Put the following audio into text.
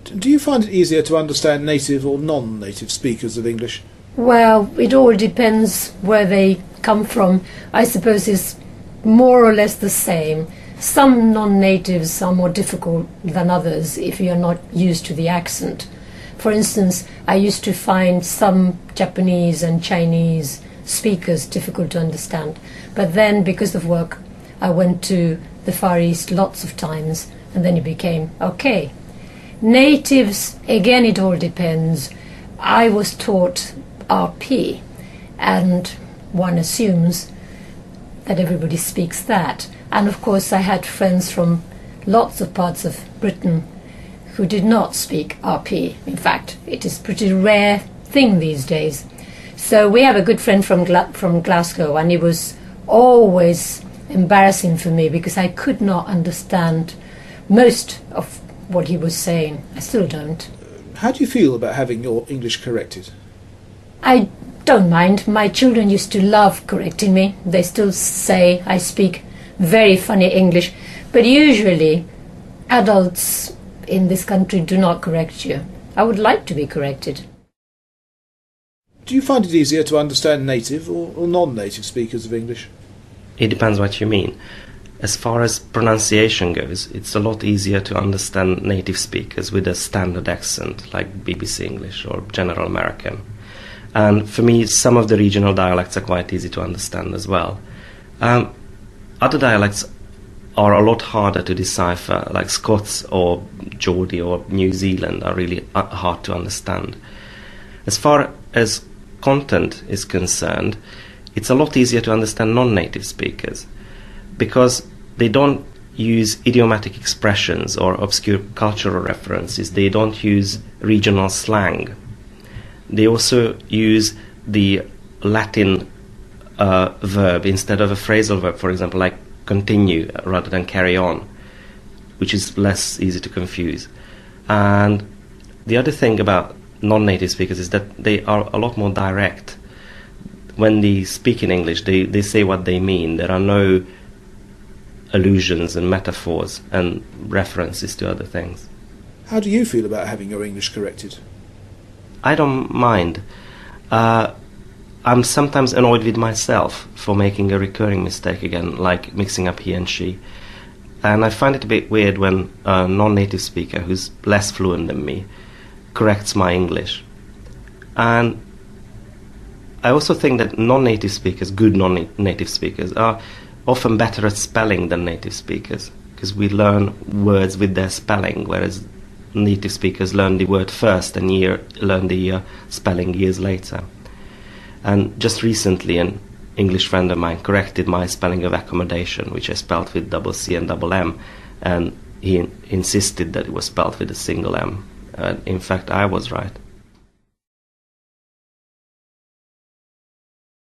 Do you find it easier to understand native or non-native speakers of English? Well, it all depends where they come from. I suppose it's more or less the same. Some non-natives are more difficult than others if you're not used to the accent. For instance, I used to find some Japanese and Chinese speakers difficult to understand. But then, because of work, I went to the Far East lots of times, and then it became okay. Natives, again, it all depends. I was taught RP, and one assumes that everybody speaks that. And of course, I had friends from lots of parts of Britain who did not speak RP. In fact, it is a pretty rare thing these days. So we have a good friend from Glasgow, and it was always embarrassing for me because I could not understand most of what he was saying. I still don't. How do you feel about having your English corrected? I don't mind. My children used to love correcting me. They still say I speak very funny English, but usually adults in this country do not correct you. I would like to be corrected. Do you find it easier to understand native or non-native speakers of English? It depends what you mean. As far as pronunciation goes, it's a lot easier to understand native speakers with a standard accent like BBC English or General American. And for me, some of the regional dialects are quite easy to understand as well. Other dialects are a lot harder to decipher, like Scots or Geordie or New Zealand are really hard to understand. As far as content is concerned, it's a lot easier to understand non-native speakers because they don't use idiomatic expressions or obscure cultural references. They don't use regional slang. They also use the Latin verb instead of a phrasal verb, for example, like continue rather than carry on, which is less easy to confuse. And the other thing about non-native speakers is that they are a lot more direct. When they speak in English, they say what they mean. There are no allusions and metaphors and references to other things. How do you feel about having your English corrected? I don't mind. I'm sometimes annoyed with myself for making a recurring mistake again, like mixing up he and she. And I find it a bit weird when a non-native speaker who's less fluent than me corrects my English. And I also think that non-native speakers, good non-native speakers, are often better at spelling than native speakers because we learn words with their spelling, whereas native speakers learn the word first and learn the spelling years later. And just recently, an English friend of mine corrected my spelling of accommodation, which I spelled with double C and double M, and he insisted that it was spelled with a single M. In fact, I was right.